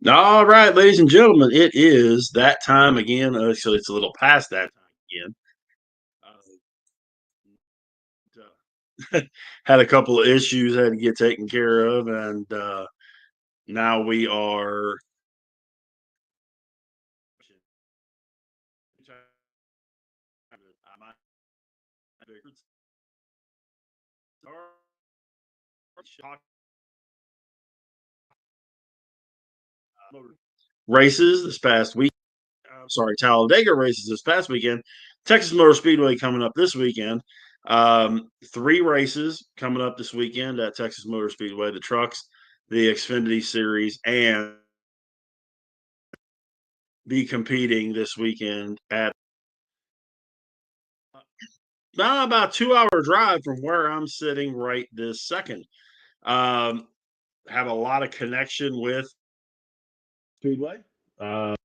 All right, ladies and gentlemen, it is that time again. Actually, it's a little past that time again. Had a couple of issues had to get taken care of, and now we are. Races this past week. I'm sorry, Talladega races this past weekend. Texas Motor Speedway coming up this weekend. Three races coming up this weekend at Texas Motor Speedway: the trucks, the Xfinity Series, and be competing this weekend at about 2 hour drive from where I'm sitting right this second. Um, have a lot of connection with Speedway. And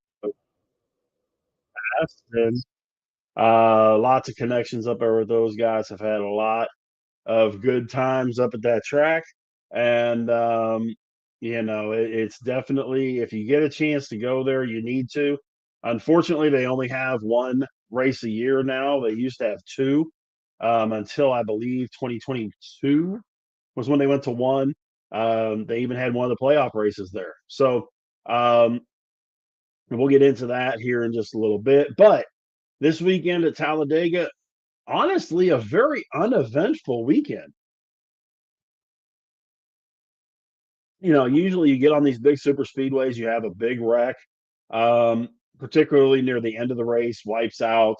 lots of connections up there with those guys. Have had a lot of good times up at that track, and it's definitely, if you get a chance to go there, you need to. Unfortunately, they only have one race a year now. They used to have two until I believe 2022 was when they went to one. They even had one of the playoff races there. So um, we'll get into that here in just a little bit. But this weekend at Talladega, honestly, a very uneventful weekend. Usually you get on these big super speedways, you have a big wreck, particularly near the end of the race, wipes out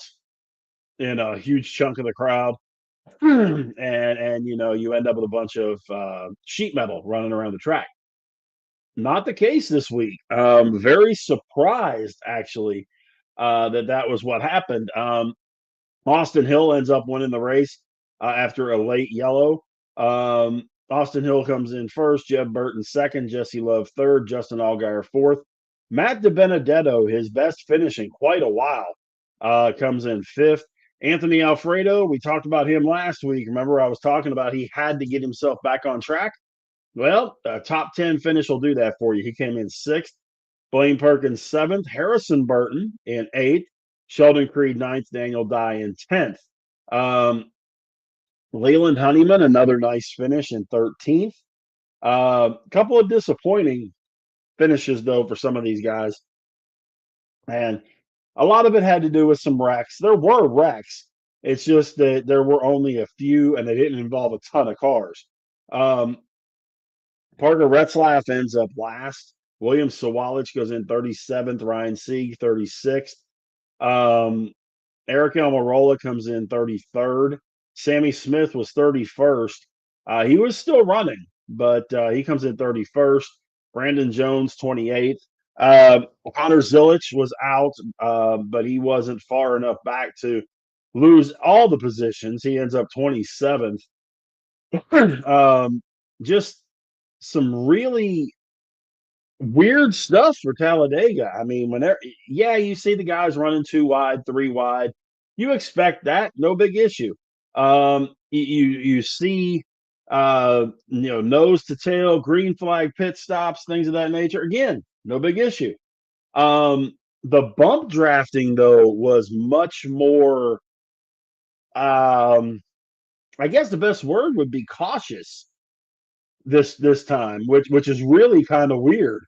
in a huge chunk of the crowd, and you end up with a bunch of sheet metal running around the track. Not the case this week. Very surprised actually that was what happened. Austin Hill ends up winning the race after a late yellow. Austin Hill comes in first, Jeb Burton second, Jesse Love third, Justin Allgaier fourth. Matt DiBenedetto, his best finish in quite a while, comes in fifth. Anthony Alfredo, we talked about him last week. Remember, I was talking about he had to get himself back on track? Well, a top 10 finish will do that for you. He came in sixth. Blaine Perkins seventh. Harrison Burton in eighth. Sheldon Creed ninth. Daniel Dye in 10th. Leland Honeyman, another nice finish in 13th. A couple of disappointing finishes, though, for some of these guys. And a lot of it had to do with some wrecks. There were wrecks. It's just that there were only a few, and they didn't involve a ton of cars. Parker Retzlaff ends up last. William Sawalich goes in 37th. Ryan Sieg, 36th. Eric Almirola comes in 33rd. Sammy Smith was 31st. He was still running, but he comes in 31st. Brandon Jones, 28th. Connor Zilich was out, but he wasn't far enough back to lose all the positions. He ends up 27th. Just some really weird stuff for Talladega. I mean, you see the guys running 2 wide, 3 wide, you expect that, no big issue. You see, nose to tail, green flag pit stops, things of that nature. Again, no big issue. The bump drafting though was much more. I guess the best word would be cautious this time, which is really kind of weird.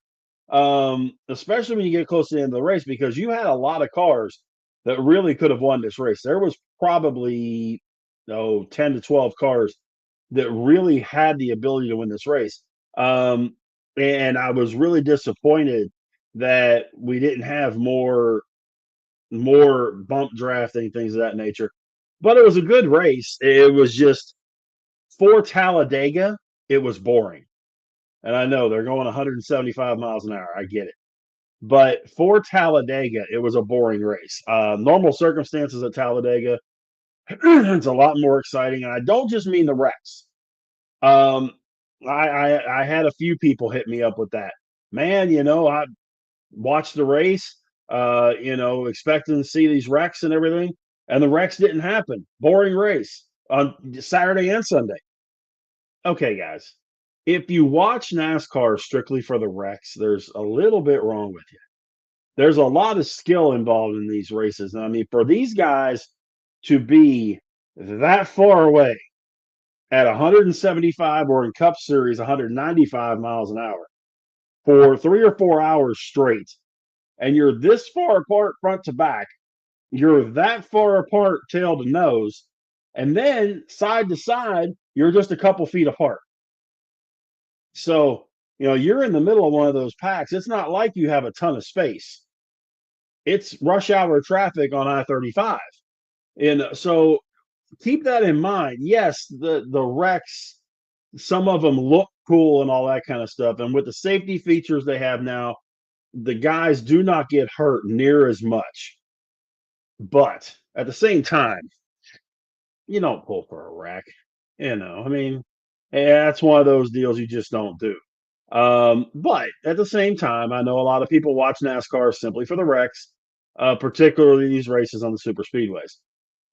Especially when you get close to the end of the race, because you had a lot of cars that really could have won this race. There was probably 10 to 12 cars that really had the ability to win this race. And I was really disappointed that we didn't have more bump drafting, things of that nature. But it was a good race. It was just, for Talladega, it was boring. And I know they're going 175 miles an hour. I get it. But for Talladega, it was a boring race. Normal circumstances at Talladega, it's a lot more exciting. And I don't just mean the wrecks. I had a few people hit me up with that. Man, I watched the race, expecting to see these wrecks and everything. And the wrecks didn't happen. Boring race on Saturday and Sunday. Okay, guys. if you watch NASCAR strictly for the wrecks, there's a little bit wrong with you. There's a lot of skill involved in these races. And I mean, for these guys to be that far away at 175 or in Cup Series 195 miles an hour for 3 or 4 hours straight, and you're this far apart front to back, you're that far apart tail to nose, and then side to side, you're just a couple feet apart. So, you're in the middle of one of those packs. It's not like you have a ton of space. It's rush hour traffic on I-35. And so keep that in mind. Yes, the wrecks, some of them look cool and all that kind of stuff. And with the safety features they have now, the guys do not get hurt near as much. But at the same time, you don't pull for a wreck. I mean, that's one of those deals you just don't do. But at the same time, I know a lot of people watch NASCAR simply for the wrecks, particularly these races on the super speedways.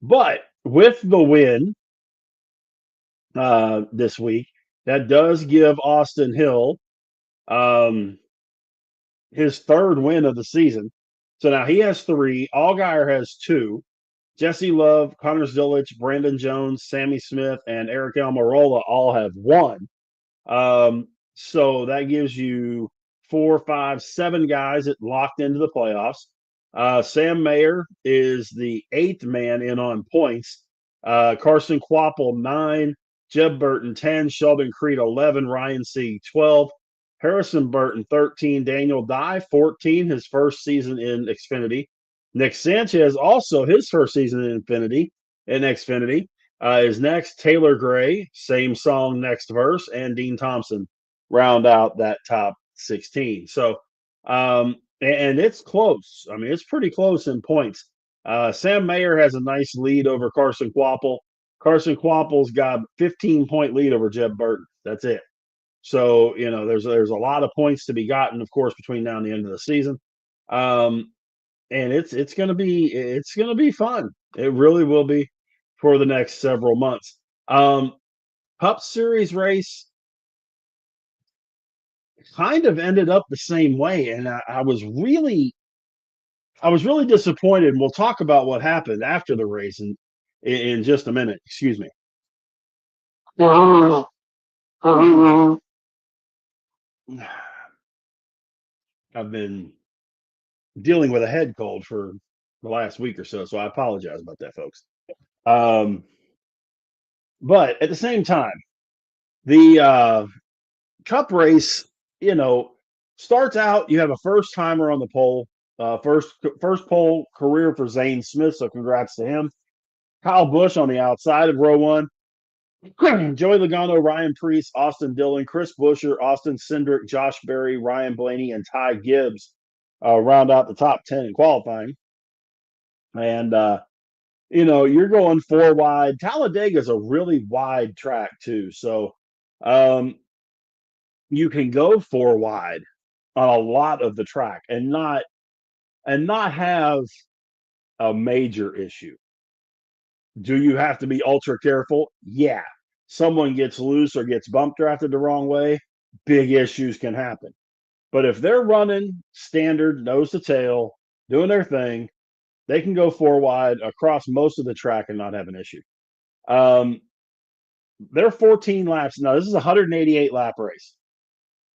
But with the win this week, that does give Austin Hill um, his third win of the season. So now he has three. Allgaier has two. Jesse Love, Connor Zilic, Brandon Jones, Sammy Smith, and Eric Almirola all have one. So that gives you 4, 5, 7 guys that locked into the playoffs. Sam Mayer is the 8th man in on points. Carson Quapple, 9. Jeb Burton, 10. Sheldon Creed, 11. Ryan C., 12. Harrison Burton, 13. Daniel Dye, 14. His first season in Xfinity. Nick Sanchez, also his first season in Xfinity. Is next. Taylor Gray, same song, next verse, and Dean Thompson round out that top 16. So, and it's close. I mean, it's pretty close in points. Sam Mayer has a nice lead over Carson Quapple. Carson Quapple's got a 15-point lead over Jeb Burton. That's it. So, there's a lot of points to be gotten, of course, between now and the end of the season. And it's gonna be fun. It really will be for the next several months. Cup Series race kind of ended up the same way, and I was really disappointed. And we'll talk about what happened after the race in just a minute. Excuse me. I've been dealing with a head cold for the last week or so I apologize about that, folks. Um, but at the same time, the Cup race, starts out. You have a first timer on the pole, first pole career for Zane Smith. So congrats to him. Kyle Busch on the outside of row one. Joey Logano, Ryan Preece, Austin Dillon, Chris Buescher, Austin Cindric, Josh Berry, Ryan Blaney, and Ty Gibbs round out the top 10 in qualifying. And you're going 4 wide. Talladega is a really wide track too, so you can go 4 wide on a lot of the track and not have a major issue. Do you have to be ultra careful? Yeah. Someone gets loose or gets bump drafted the wrong way, big issues can happen. But if they're running standard nose to tail, doing their thing, they can go 4 wide across most of the track and not have an issue. They're 14 laps. Now, this is a 188 lap race.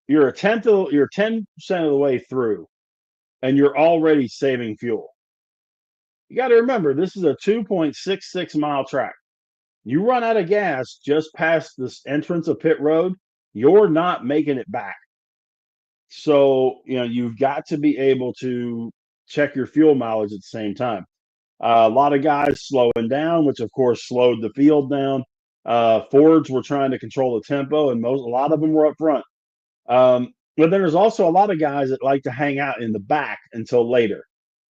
You're 10% of the way through, and you're already saving fuel. You got to remember, this is a 2.66 mile track. You run out of gas just past this entrance of pit road, you're not making it back. So, you've got to be able to check your fuel mileage at the same time. A lot of guys slowing down, which of course slowed the field down. Fords were trying to control the tempo, and a lot of them were up front. But then there's also a lot of guys that like to hang out in the back until later,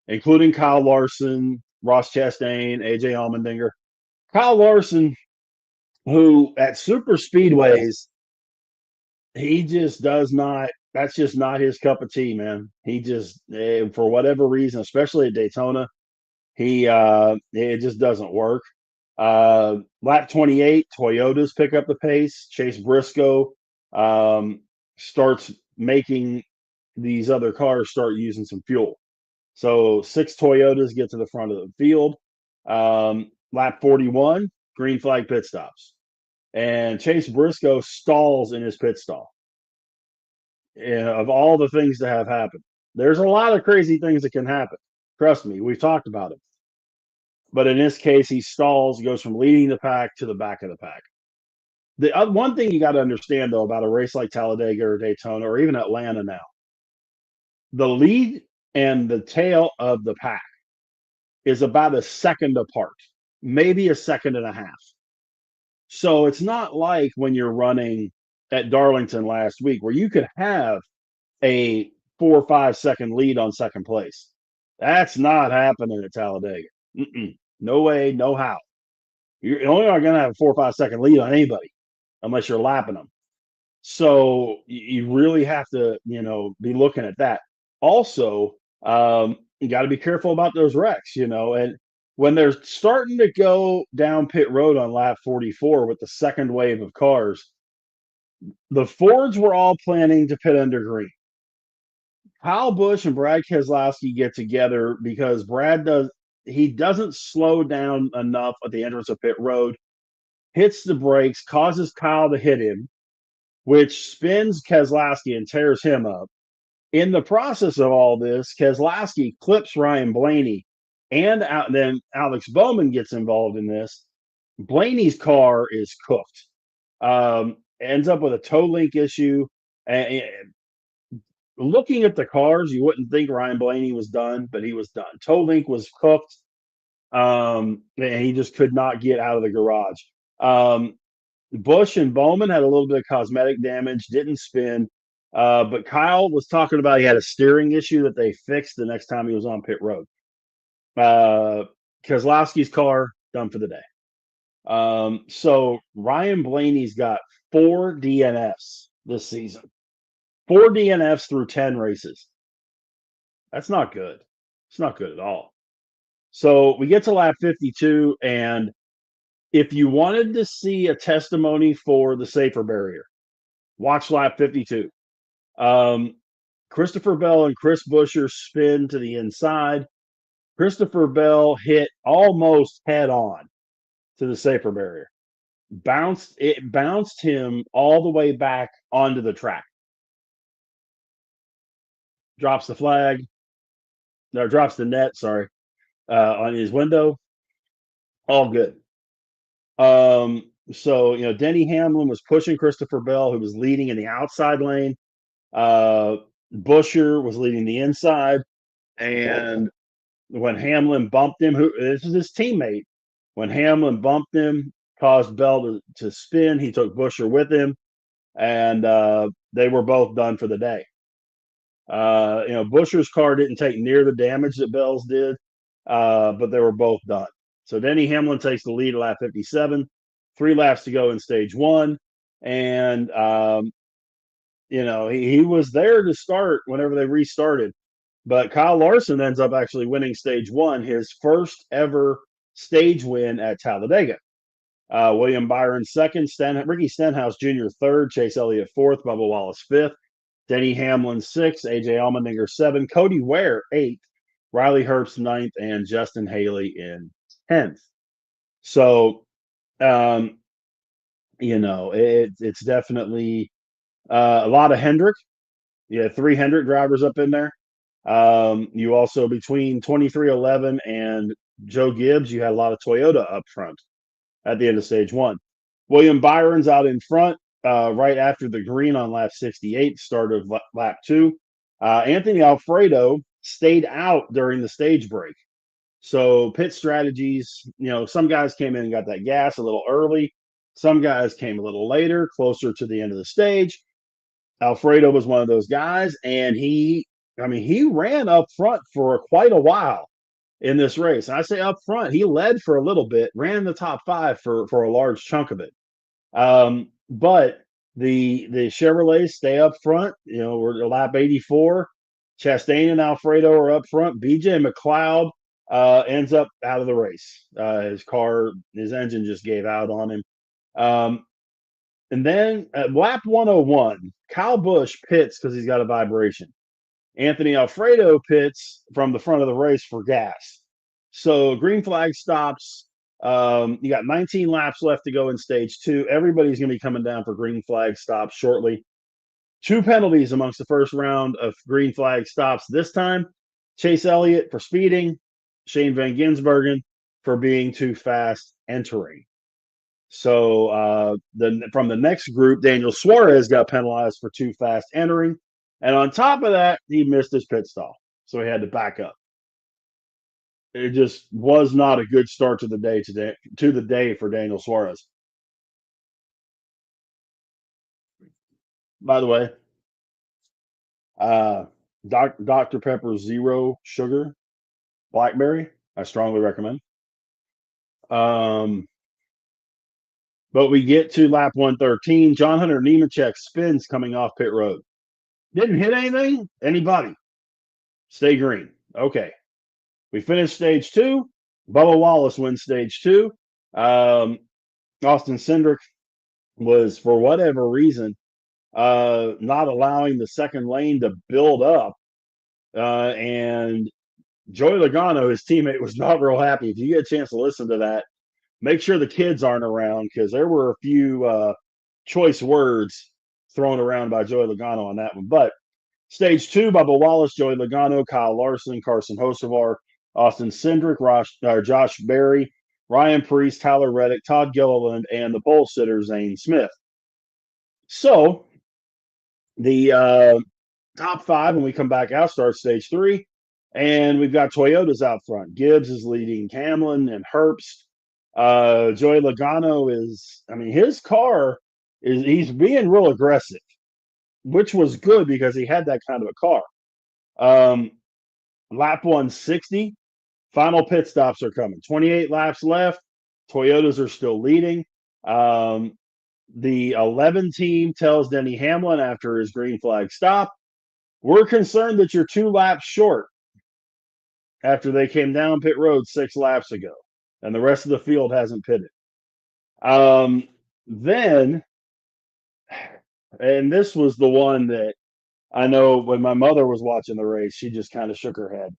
including Kyle Larson, Ross Chastain, AJ Allmendinger. Kyle Larson, who at super speedways, he just does not. That's just not his cup of tea, man. He just, for whatever reason, especially at Daytona, it just doesn't work. Lap 28, Toyotas pick up the pace. Chase Briscoe um, starts making these other cars start using some fuel. So 6 Toyotas get to the front of the field. Lap 41, green flag pit stops. And Chase Briscoe stalls in his pit stall. Of all the things that have happened, there's a lot of crazy things that can happen. Trust me, we've talked about it. But in this case, he stalls, goes from leading the pack to the back of the pack. The one thing you got to understand, though, about a race like Talladega or Daytona or even Atlanta now, the lead and the tail of the pack is about a second apart, maybe a second and a half. So it's not like when you're running at Darlington last week where you could have a 4 or 5 second lead on second place. That's not happening at Talladega. No way, no how. You're only not going to have a 4 or 5 second lead on anybody unless you're lapping them. So you really have to, be looking at that. Also, you got to be careful about those wrecks, and when they're starting to go down pit road on lap 44 with the second wave of cars, the Fords were all planning to pit under green. Kyle Busch and Brad Keselowski get together because he doesn't slow down enough at the entrance of pit road, hits the brakes, causes Kyle to hit him, which spins Keselowski and tears him up. In the process of all this, Keselowski clips Ryan Blaney, and then Alex Bowman gets involved in this. Blaney's car is cooked. Ends up with a toe link issue. And looking at the cars, you wouldn't think Ryan Blaney was done, but he was done. Toe link was cooked, and he just could not get out of the garage. Busch and Bowman had a little bit of cosmetic damage, didn't spin. But Kyle was talking about he had a steering issue that they fixed the next time he was on pit road. Keselowski's car, done for the day. So Ryan Blaney's got 4 DNFs this season. 4 DNFs through 10 races. That's not good. It's not good at all. So we get to lap 52, and if you wanted to see a testimony for the safer barrier, watch lap 52. Christopher Bell and Chris Buescher spin to the inside. Christopher Bell hit almost head on to the safer barrier. It bounced him all the way back onto the track. Drops the flag. No, drops the net, sorry, on his window. All good. So, Denny Hamlin was pushing Christopher Bell, who was leading in the outside lane. Buescher was leading the inside. And when Hamlin bumped him, this is his teammate, when Hamlin bumped him, caused Bell to spin, he took Buescher with him, and they were both done for the day. Buescher's car didn't take near the damage that Bell's did, but they were both done. So Denny Hamlin takes the lead at lap 57, 3 laps to go in stage 1. And, he was there to start whenever they restarted. But Kyle Larson ends up actually winning stage 1, his first ever stage win at Talladega. William Byron second, Ricky Stenhouse Jr. third, Chase Elliott fourth, Bubba Wallace fifth, Denny Hamlin sixth, AJ Allmendinger 7th, Cody Ware 8th, Riley Herbst 9th, and Justin Haley in 10th. So, it's definitely a lot of Hendrick. You had 3 Hendrick drivers up in there. You also, between 2311 and Joe Gibbs, you had a lot of Toyota up front at the end of stage 1. William Byron's out in front right after the green on lap 68, start of lap 2. Anthony Alfredo stayed out during the stage break. So pit strategies, some guys came in and got that gas a little early. Some guys came a little later, closer to the end of the stage. Alfredo was one of those guys, and he ran up front for quite a while in this race. And I say up front, he led for a little bit, ran the top 5 for a large chunk of it. But the Chevrolets stay up front. We're at lap 84. Chastain and Alfredo are up front. BJ McLeod ends up out of the race. His engine just gave out on him. And then at lap 101, Kyle Busch pits because he's got a vibration. Anthony Alfredo pits from the front of the race for gas. So green flag stops. You got 19 laps left to go in stage two. Everybody's going to be coming down for green flag stops shortly. Two penalties amongst the first round of green flag stops this time. Chase Elliott for speeding, Shane Van Gisbergen for being too fast entering. So from the next group, Daniel Suarez got penalized for too fast entering. And on top of that, he missed his pit stop. So he had to back up. It just was not a good start to the day for Daniel Suarez. By the way, Dr. Pepper Zero Sugar Blackberry, I strongly recommend. But we get to lap 113. John Hunter Nemechek spins coming off pit road. Didn't hit anything? Anybody? Stay green. Okay. We finished stage two. Bubba Wallace wins stage two. Austin Cindric was, for whatever reason, not allowing the second lane to build up. And Joey Logano, his teammate, was not real happy. If you get a chance to listen to that, make sure the kids aren't around because there were a few choice words thrown around by Joey Logano on that one. But stage two, Bubba Wallace, Joey Logano, Kyle Larson, Carson Hocevar, Austin Cindric, Josh Berry, Ryan Preece, Tyler Reddick, Todd Gilliland, and the pole sitter, Zane Smith. So the top five, when we come back out, starts stage three. And we've got Toyotas out front. Gibbs is leading Hamlin and Herbst. Joey Logano is, I mean, his car he's being real aggressive, which was good because he had that kind of a car. Lap 160, final pit stops are coming. 28 laps left. Toyotas are still leading. The 11 team tells Denny Hamlin after his green flag stop, we're concerned that you're 2 laps short after they came down pit road 6 laps ago, and the rest of the field hasn't pitted. Then, and this was the one that I know when my mother was watching the race, she just kind of shook her head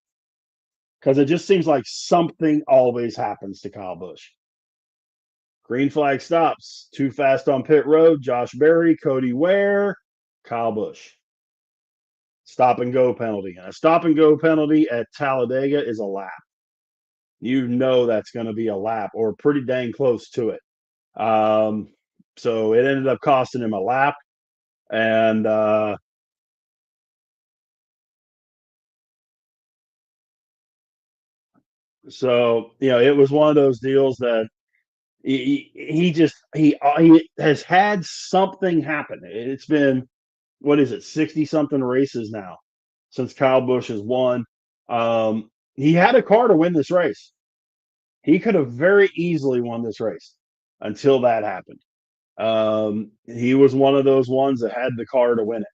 because it just seems like something always happens to Kyle Busch. Green flag stops. Too fast on pit road. Josh Berry, Cody Ware, Kyle Busch. Stop and go penalty. And a stop and go penalty at Talladega is a lap. You know that's going to be a lap or pretty dang close to it. So it ended up costing him a lap. And so, you know, it was one of those deals that he has had something happen. It's been, what is it, 60 something races now since Kyle Busch has won. He had a car to win this race. He could have very easily won this race until that happened. He was one of those ones that had the car to win it.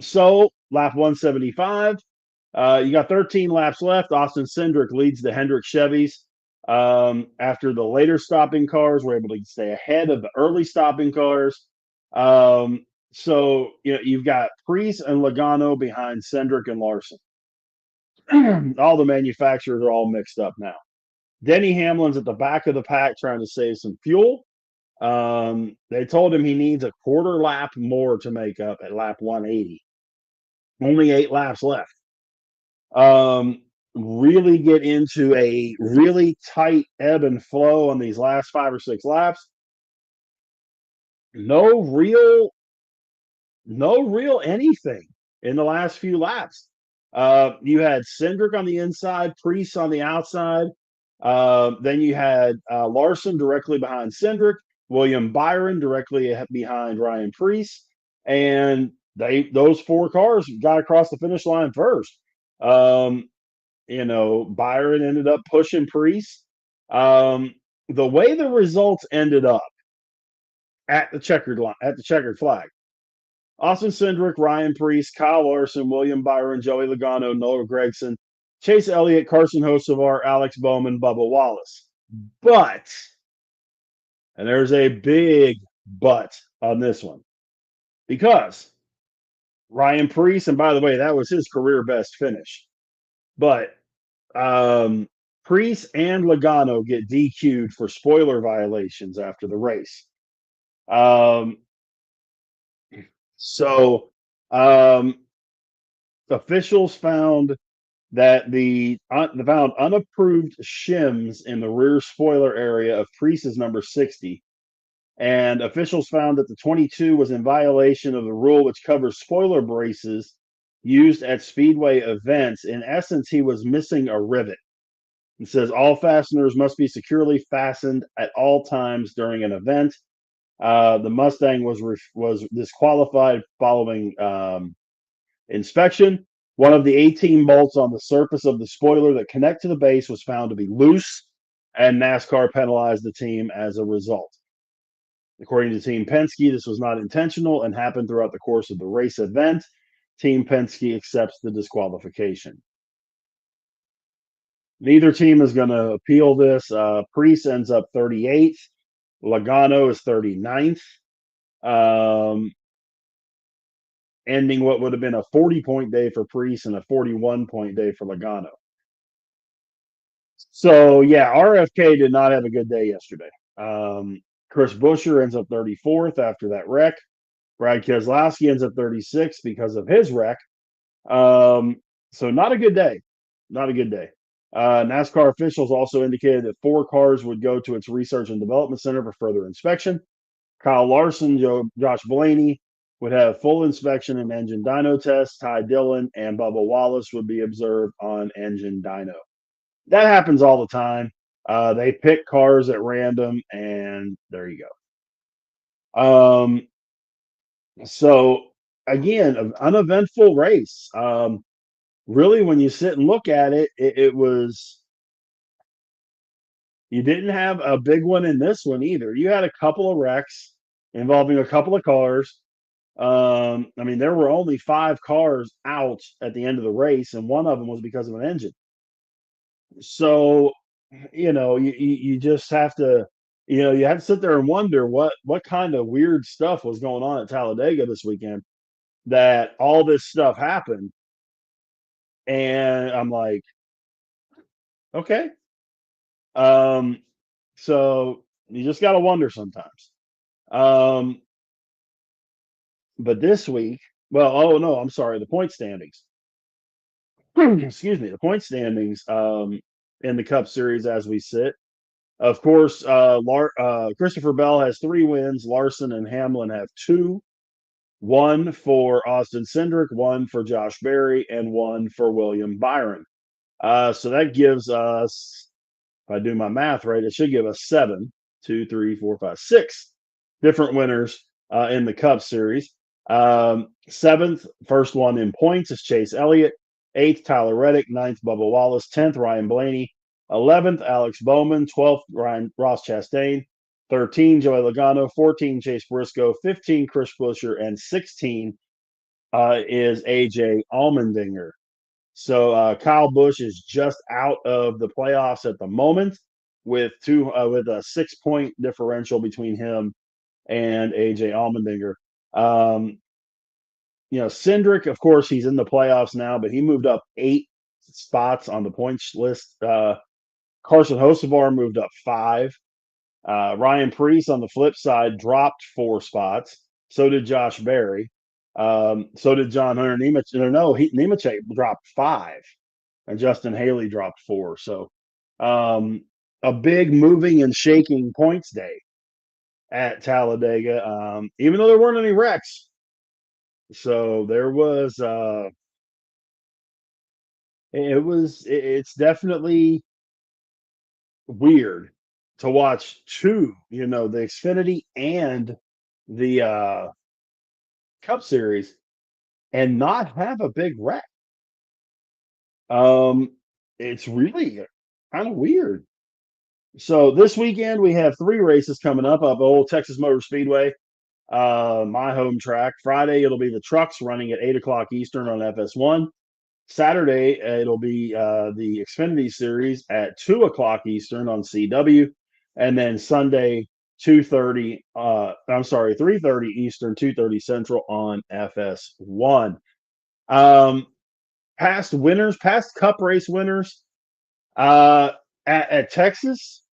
So lap 175, you got 13 laps left. Austin Cindric leads the Hendrick Chevys. After the later stopping cars were able to stay ahead of the early stopping cars. So you know you've got Preece and Logano behind Cindric and Larson. All the manufacturers are all mixed up now. Denny Hamlin's at the back of the pack trying to save some fuel. They told him he needs a quarter lap more to make up at lap 180. Only 8 laps left. Really get into a really tight ebb and flow on these last 5 or 6 laps. No real anything in the last few laps. You had Cindric on the inside, Preece on the outside. Then you had Larson directly behind Cindric, William Byron directly behind Ryan Preece, and those 4 cars got across the finish line first. You know, Byron ended up pushing Preece. The way the results ended up at the checkered flag. Austin Cindric, Ryan Preece, Kyle Larson, William Byron, Joey Logano, Noah Gragson, Chase Elliott, Carson Hocevar, Alex Bowman, Bubba Wallace. But, and there's a big but on this one because Ryan Preece, and by the way, that was his career best finish. But um, Preece and Logano get DQ'd for spoiler violations after the race. Um, so um, officials found that the found unapproved shims in the rear spoiler area of Preece's number 60, and officials found that the 22 was in violation of the rule which covers spoiler braces used at speedway events. In essence, he was missing a rivet. It says all fasteners must be securely fastened at all times during an event. The Mustang was disqualified following inspection. One of the 18 bolts on the surface of the spoiler that connect to the base was found to be loose, and NASCAR penalized the team as a result. According to Team Penske, this was not intentional and happened throughout the course of the race event. Team Penske accepts the disqualification. Neither team is going to appeal this. Preece ends up 38th. Logano is 39th, ending what would have been a 40-point day for Preece and a 41-point day for Logano. So, yeah, RFK did not have a good day yesterday. Chris Buescher ends up 34th after that wreck. Brad Keselowski ends up 36th because of his wreck. So not a good day. Not a good day. NASCAR officials also indicated that 4 cars would go to its research and development center for further inspection. Kyle Larson, Josh Blaney would have full inspection and engine dyno tests. Ty Dillon and Bubba Wallace would be observed on engine dyno. That happens all the time. They pick cars at random, and there you go. So again, an uneventful race. Really, when you sit and look at it, it was. You didn't have a big one in this one either. You had a couple of wrecks involving a couple of cars. I mean, there were only 5 cars out at the end of the race, and one of them was because of an engine. So, you just have to, you have to sit there and wonder what kind of weird stuff was going on at Talladega this weekend that all this stuff happened. And I'm like, okay. Um, so you just got to wonder sometimes. Um, but this week, well, oh no, I'm sorry, the point standings. Excuse me, the point standings in the Cup Series as we sit. Of course, Christopher Bell has 3 wins. Larson and Hamlin have 2. 1 for Austin Cindric, 1 for Josh Berry, and 1 for William Byron. So that gives us, if I do my math right, it should give us 7, 2, 3, 4, 5, 6 different winners in the Cup Series. 7th, first one in points is Chase Elliott. 8th, Tyler Reddick. 9th, Bubba Wallace. 10th, Ryan Blaney. 11th, Alex Bowman. 12th, Ross Chastain. 13, Joey Logano. 14, Chase Briscoe. 15, Chris Buescher. And 16 is AJ Allmendinger. So Kyle Busch is just out of the playoffs at the moment with a 6-point differential between him and AJ Allmendinger. Cindric, of course, he's in the playoffs now, but he moved up 8 spots on the points list. Carson Hocevar moved up 5. Ryan Preece on the flip side dropped 4 spots. So did Josh Berry. So did John Hunter Nemechek. No, Nemechek dropped 5, and Justin Haley dropped 4. So a big moving and shaking points day at Talladega, even though there weren't any wrecks. So there was it's definitely weird to watch 2, the Xfinity and the Cup Series and not have a big wreck. It's really kind of weird. So this weekend we have 3 races coming up old Texas Motor Speedway, my home track. Friday it'll be the trucks running at 8:00 Eastern on FS1. Saturday it'll be the Xfinity Series at 2:00 Eastern on CW, and then Sunday I'm sorry, 3:30 Eastern, 2:30 Central on FS1. Um, past Cup race winners, uh, at Texas,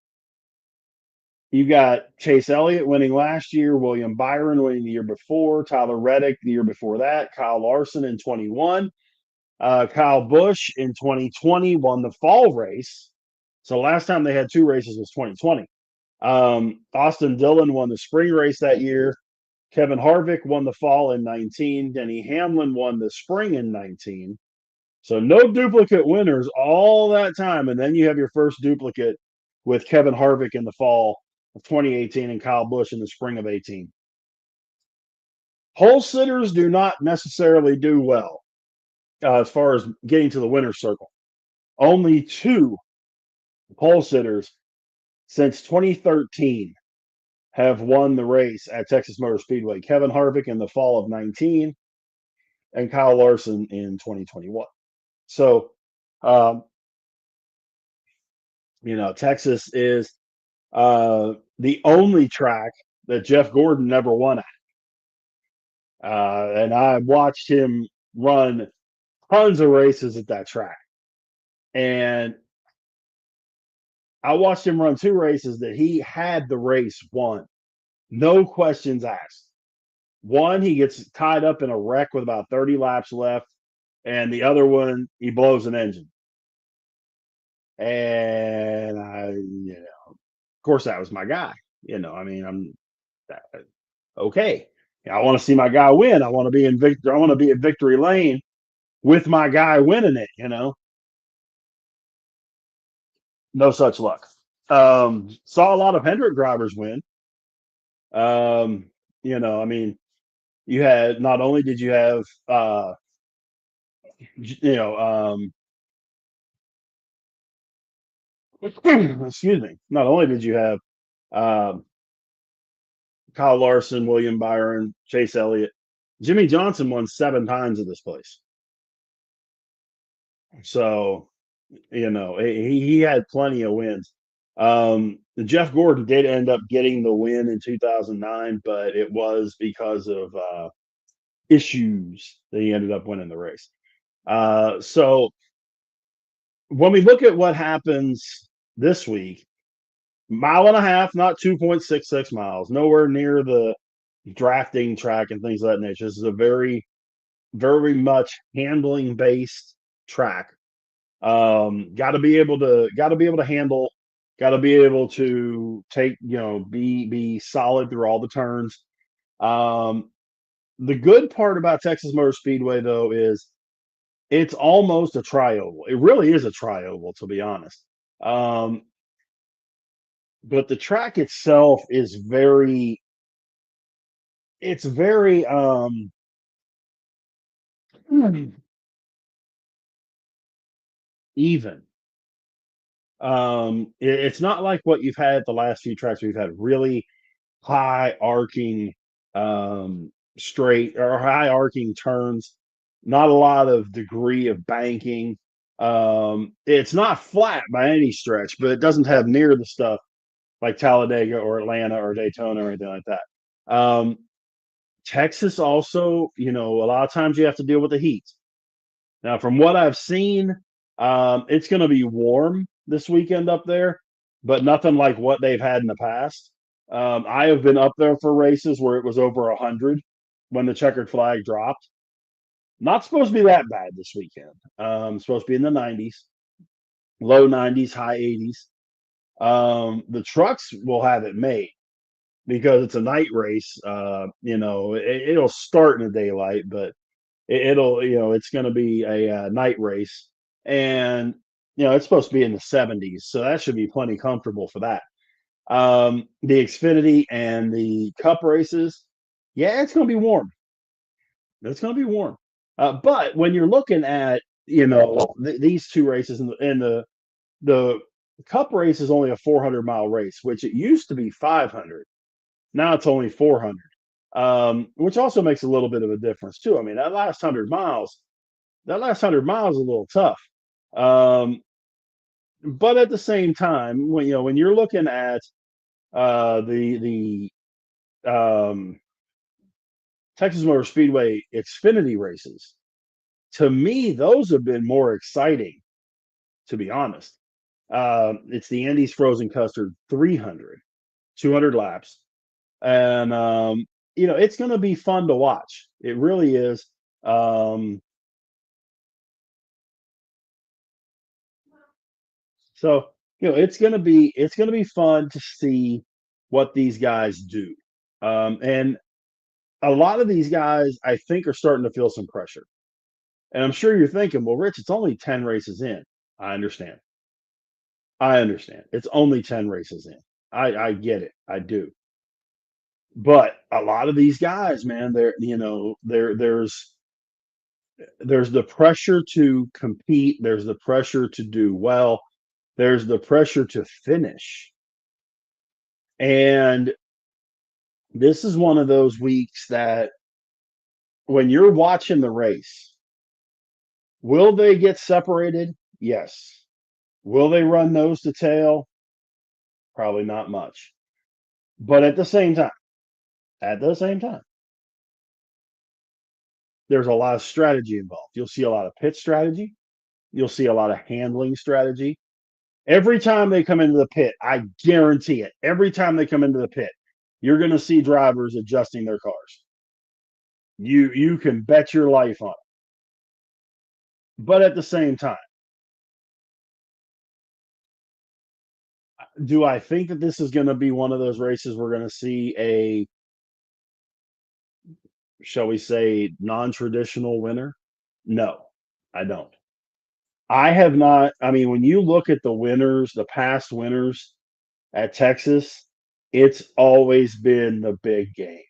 you got Chase Elliott winning last year, William Byron winning the year before, Tyler Reddick the year before that, Kyle Larson in 21. Kyle Busch in 2020 won the fall race. So last time they had two races was 2020. Austin Dillon won the spring race that year. Kevin Harvick won the fall in 19. Denny Hamlin won the spring in 19. So no duplicate winners all that time. And then you have your first duplicate with Kevin Harvick in the fall of 2018 and Kyle Busch in the spring of 18. Pole sitters do not necessarily do well as far as getting to the winner's circle. Only two pole sitters since 2013 have won the race at Texas Motor Speedway. Kevin Harvick in the fall of 19 and Kyle Larson in 2021. So, um, Texas is the only track that Jeff Gordon never won at. And I watched him run tons of races at that track. And I watched him run two races that he had the race won. No questions asked. One, he gets tied up in a wreck with about 30 laps left, and the other one, he blows an engine. And of course, that was my guy. I'm okay. I want to see my guy win. I want to be in victory. I want to be in victory lane with my guy winning it. No such luck. Saw a lot of Hendrick drivers win. Um, I mean, you had not only did you have you know excuse me, not only did you have um, Kyle Larson, William Byron, Chase Elliott, Jimmy Johnson won 7 times at this place. So he had plenty of wins. Jeff Gordon did end up getting the win in 2009, but it was because of issues that he ended up winning the race. So when we look at what happens this week, mile and a half, not 2.66 miles, nowhere near the drafting track and things of that nature. This is a very, very much handling based track. Got to be able to handle, got to be able to take, be solid through all the turns. Um, the good part about Texas Motor Speedway though is it's almost a tri-oval. It really is a tri-oval, to be honest. Um, but the track itself is it's very even. It's not like what you've had the last few tracks where you've had really high arcing straight or high arcing turns, not a lot of degree of banking. It's not flat by any stretch, but it doesn't have near the stuff like Talladega or Atlanta or Daytona or anything like that. Texas also, a lot of times you have to deal with the heat. Now, from what I've seen, it's going to be warm this weekend up there, but nothing like what they've had in the past. I have been up there for races where it was over 100 when the checkered flag dropped. Not supposed to be that bad this weekend. Supposed to be in the 90s, low 90s, high 80s. The trucks will have it made because it's a night race. It'll start in the daylight, but it's going to be a night race, and it's supposed to be in the 70s, so that should be plenty comfortable for that. The Xfinity and the Cup races, yeah, it's going to be warm. It's going to be warm. But when you're looking at these two races and the Cup race is only a 400-mile race, which it used to be 500. Now it's only 400, which also makes a little bit of a difference too. I mean, that last 100 miles is a little tough. But at the same time, when you're looking at the Texas Motor Speedway Xfinity races. To me, those have been more exciting, to be honest. It's the Andes Frozen Custard 300, 200 laps, and it's going to be fun to watch. It really is. Um, so it's going to be fun to see what these guys do. And a lot of these guys, I think, are starting to feel some pressure. And I'm sure you're thinking, well, Rich, it's only 10 races in. I understand. I understand. It's only 10 races in. I get it. I do. But a lot of these guys, man, there's the pressure to compete, there's the pressure to do well, there's the pressure to finish. And this is one of those weeks that when you're watching the race, will they get separated? Yes. Will they run nose to tail? Probably not much. But at the same time, there's a lot of strategy involved. You'll see a lot of pit strategy. You'll see a lot of handling strategy. Every time they come into the pit, I guarantee it. Every time they come into the pit, you're going to see drivers adjusting their cars. You can bet your life on it. But at the same time, do I think that this is going to be one of those races we're going to see a, shall we say, non-traditional winner? No, I don't. I have not. I mean, when you look at the winners, the past winners at Texas, it's always been the big game.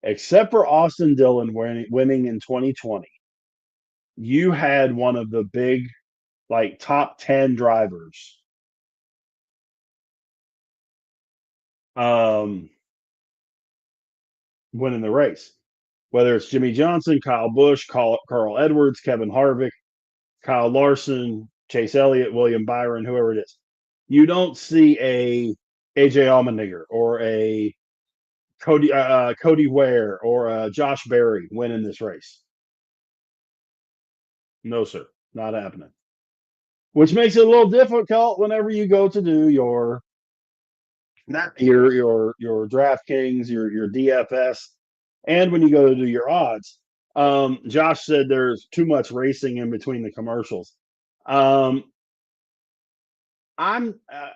Except for Austin Dillon winning in 2020, you had one of the big, like, top 10 drivers um, winning the race. Whether it's Jimmy Johnson, Kyle Busch, Carl Edwards, Kevin Harvick, Kyle Larson, Chase Elliott, William Byron, whoever it is. You don't see a AJ Allmendinger or a Cody Ware or Josh Berry winning this race. No, sir, not happening. Which makes it a little difficult whenever you go to do your not your DraftKings, your DFS, and when you go to do your odds. Josh said there's too much racing in between the commercials. Um, I'm uh,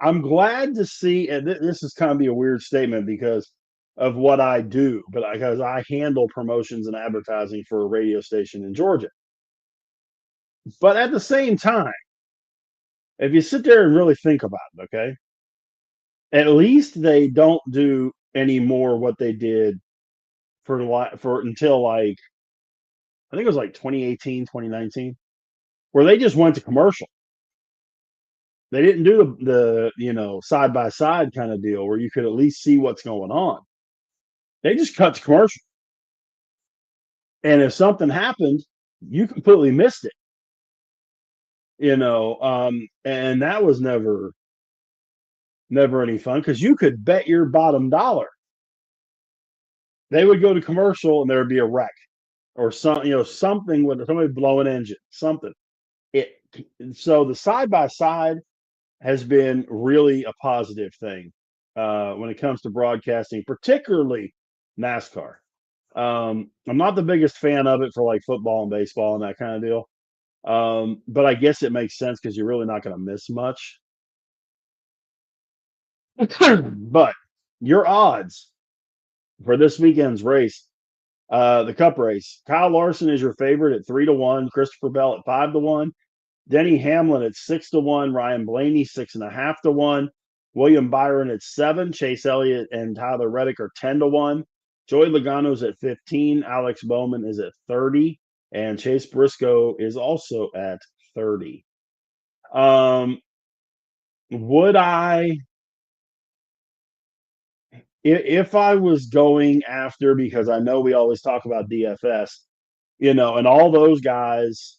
I'm glad to see, and this is kind of be a weird statement because of what I do, but because I handle promotions and advertising for a radio station in Georgia. But at the same time, if you sit there and really think about it, okay, at least they don't do anymore what they did for until like I think it was like 2018, 2019, where they just went to commercial. They didn't do the side by side kind of deal where you could at least see what's going on. They just cut to commercial. And if something happened, you completely missed it. And that was never any fun because you could bet your bottom dollar they would go to commercial and there would be a wreck or something with somebody blowing engine, something. It so the side by side has been really a positive thing when it comes to broadcasting, particularly NASCAR. I'm not the biggest fan of it for like football and baseball and that kind of deal. But I guess it makes sense because you're really not going to miss much. But your odds for this weekend's race, the Cup race, Kyle Larson is your favorite at 3-1, Christopher Bell at 5-1, Denny Hamlin at 6-1, Ryan Blaney 6.5-1, William Byron at 7, Chase Elliott and Tyler Reddick are 10-1, Joey Logano's at 15, Alex Bowman is at 30, and Chase Briscoe is also at 30. Would I, if I was going after, because I know we always talk about DFS, and all those guys,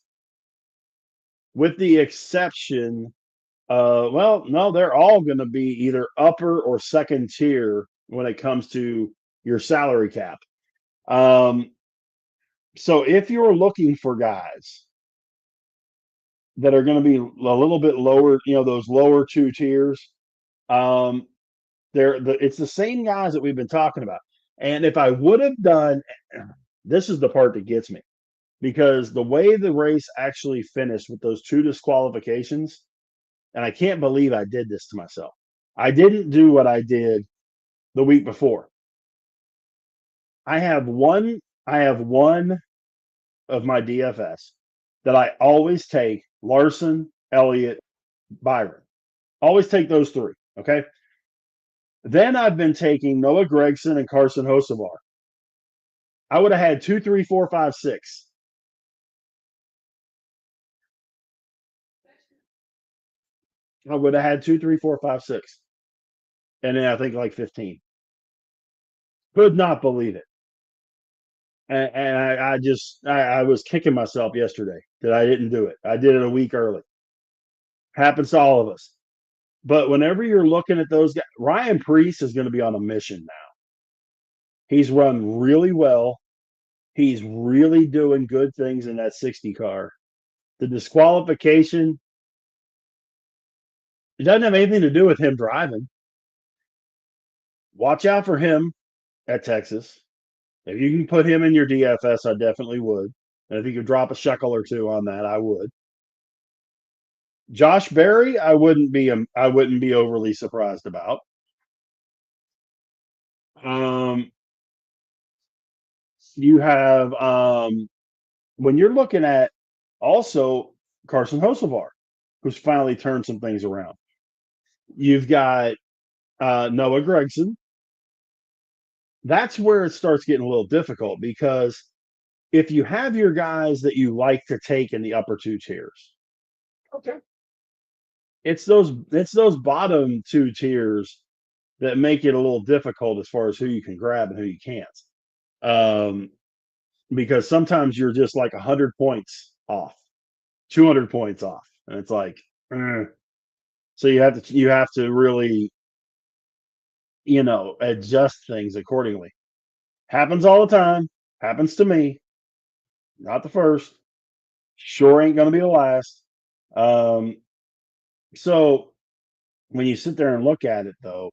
with the exception Well, no, they're all going to be either upper or second tier when it comes to your salary cap. Um, so if you're looking for guys that are going to be a little bit lower, those lower two tiers, um, it's the same guys that we've been talking about. And if I would have done, this is the part that gets me because the way the race actually finished with those two disqualifications, and I can't believe I did this to myself. I didn't do what I did the week before. I have one. I have one of my DFS that I always take: Larson, Elliott, Byron. Always take those three. Okay. Then I've been taking Noah Gragson and Carson Hocevar. I would have had 2, 3, 4, 5, 6. I would have had 2, 3, 4, 5, 6, and then I think like 15. Could not believe it. And I was kicking myself yesterday that I didn't do it. I did it a week early. Happens to all of us. But whenever you're looking at those guys, Ryan Preece is going to be on a mission now. He's run really well. He's really doing good things in that 60 car. The disqualification, it doesn't have anything to do with him driving. Watch out for him at Texas. If you can put him in your DFS, I definitely would. And if you could drop a shekel or two on that, I would. Josh Berry, I wouldn't be overly surprised about. Um, you have when you're looking at also Carson Hocevar, who's finally turned some things around. You've got Noah Gragson. That's where it starts getting a little difficult because if you have your guys that you like to take in the upper two tiers, okay, it's those bottom two tiers that make it a little difficult as far as who you can grab and who you can't. Um, because sometimes you're just like 100 points off, 200 points off, and it's like, eh. So you have to really adjust things accordingly. Happens all the time. Happens to me. Not the first. Sure ain't gonna be the last. Um, so when you sit there and look at it, though,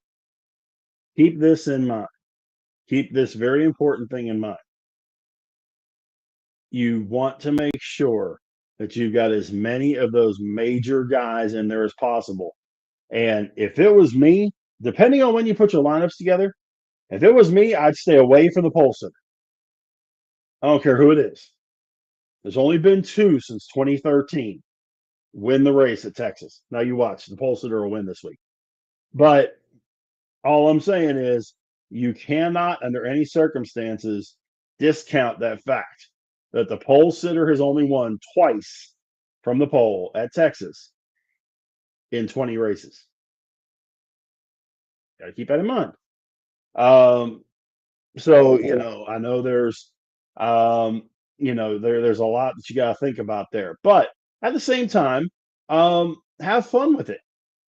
keep this in mind. Keep this very important thing in mind. You want to make sure that you've got as many of those major guys in there as possible. And if it was me, depending on when you put your lineups together, if it was me, I'd stay away from the pole sitter. I don't care who it is. There's only been two since 2013 win the race at Texas. Now you watch, the pole sitter will win this week. But all I'm saying is you cannot, under any circumstances, discount that fact that the pole sitter has only won twice from the pole at Texas in 20 races. Got to keep that in mind. Um, so I know there's a lot that you got to think about there, but at the same time, have fun with it.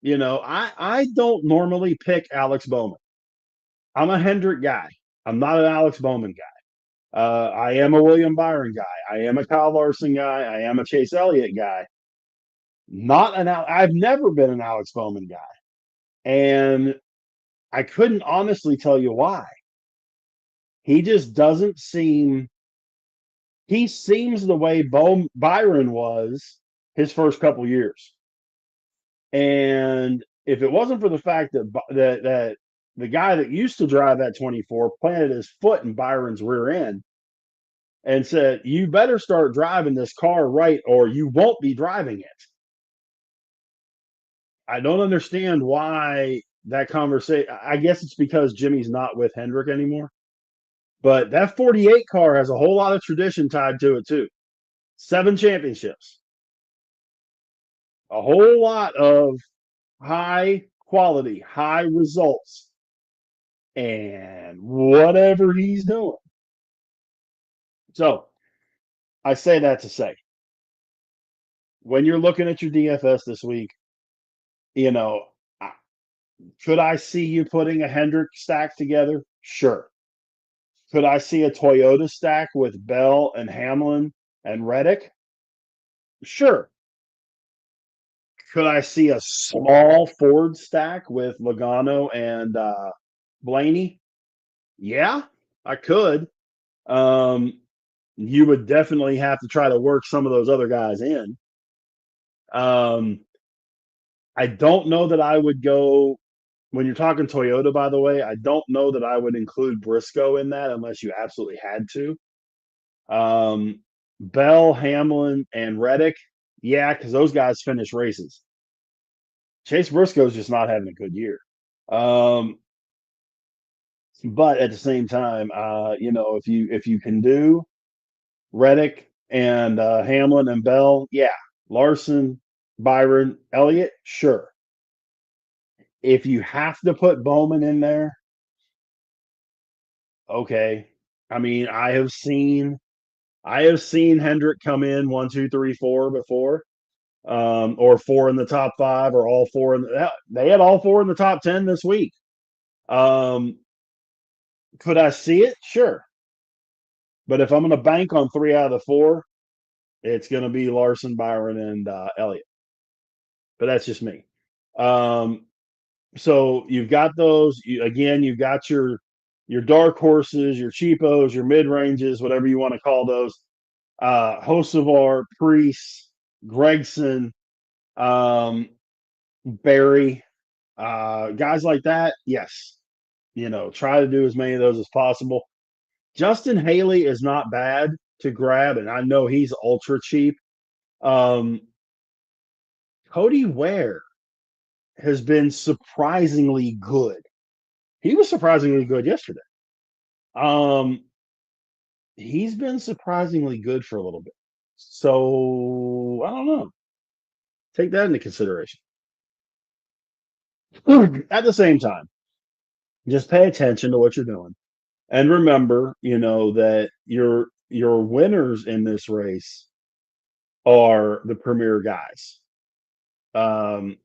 I don't normally pick Alex Bowman. I'm a Hendrick guy. I'm not an Alex Bowman guy. I am a William Byron guy. I am a Kyle Larson guy. I am a Chase Elliott guy. I've never been an Alex Bowman guy, and I couldn't honestly tell you why. He just doesn't seem. He seems the way Byron was his first couple years, and if it wasn't for the fact that the guy that used to drive that 24 planted his foot in Byron's rear end and said, "You better start driving this car right, or you won't be driving it." I don't understand why that conversation. I guess it's because Jimmy's not with Hendrick anymore. But that 48 car has a whole lot of tradition tied to it too. 7 championships, a whole lot of high quality, high results, and whatever he's doing. So I say that to say, when you're looking at your DFS this week, You know, I- could I see you putting a Hendrick stack together? Sure. Could I see a Toyota stack with Bell and Hamlin and Reddick? Sure. Could I see a small Ford stack with Logano and Blaney? Yeah, I could. Um, you would definitely have to try to work some of those other guys in. Um, I don't know that I would go when you're talking Toyota, by the way. I don't know that I would include Briscoe in that unless you absolutely had to. Um, Bell, Hamlin, and Reddick, yeah, because those guys finish races. Chase Briscoe's just not having a good year. Um, but at the same time, if you can do Reddick and Hamlin and Bell, yeah, Larson, Byron, Elliott, sure. If you have to put Bowman in there, okay. I mean, I have seen Hendrick come in 1, 2, 3, 4 before, or four in the top five, or all four in they had all four in the top 10 this week. Um, could I see it? Sure. But if I'm going to bank on three out of the four, it's going to be Larson, Byron, and Elliott. But that's just me. Um, so you've got those. Again, you've got your dark horses, your cheapos, your mid ranges, whatever you want to call those. Hocevar, Priest, Gregson, um, Barry, guys like that. Yes, try to do as many of those as possible. Justin Haley is not bad to grab, and I know he's ultra cheap. Um, Cody Ware has been surprisingly good. He was surprisingly good yesterday. Um, he's been surprisingly good for a little bit. So I don't know. Take that into consideration. At the same time, just pay attention to what you're doing. And remember, that your winners in this race are the premier guys. Um,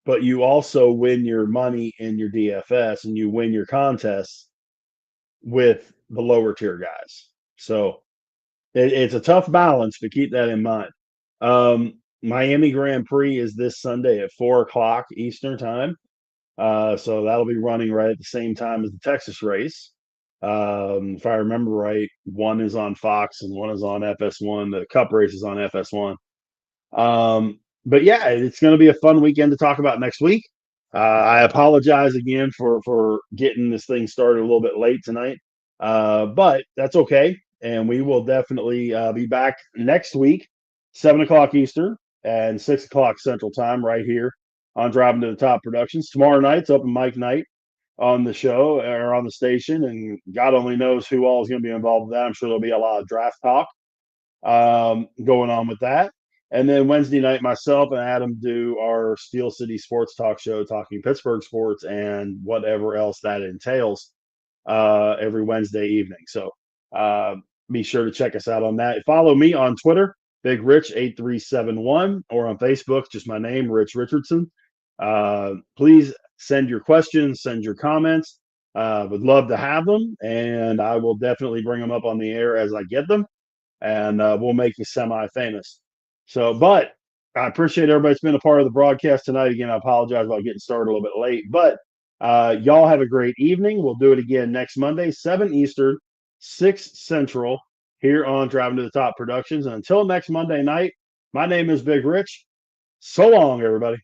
but you also win your money in your DFS and you win your contests with the lower tier guys. So it's a tough balance, but keep that in mind. Miami Grand Prix is this Sunday at 4 o'clock Eastern time. So that'll be running right at the same time as the Texas race. If I remember right, one is on Fox and one is on FS1. The Cup race is on FS1. But yeah, it's going to be a fun weekend to talk about next week. I apologize again for getting this thing started a little bit late tonight, but that's okay. And we will definitely be back next week, 7 o'clock Eastern and 6 o'clock Central Time, right here on Driving to the Top Productions. Tomorrow night's open mic night on the show or on the station, and God only knows who all is going to be involved with that. I'm sure there'll be a lot of draft talk going on with that. And then Wednesday night, myself and Adam do our Steel City Sports Talk show, talking Pittsburgh sports and whatever else that entails every Wednesday evening. So uh, be sure to check us out on that. Follow me on Twitter, Big Rich 8371, or on Facebook, just my name, Rich Richardson. Please send your questions, send your comments. Would love to have them, and I will definitely bring them up on the air as I get them, and we'll make you semi-famous. So, but I appreciate everybody's been a part of the broadcast tonight. Again, I apologize about getting started a little bit late, but y'all have a great evening. We'll do it again next Monday, 7 Eastern, 6 Central, here on Driving to the Top Productions. And until next Monday night, my name is Big Rich. So long, everybody.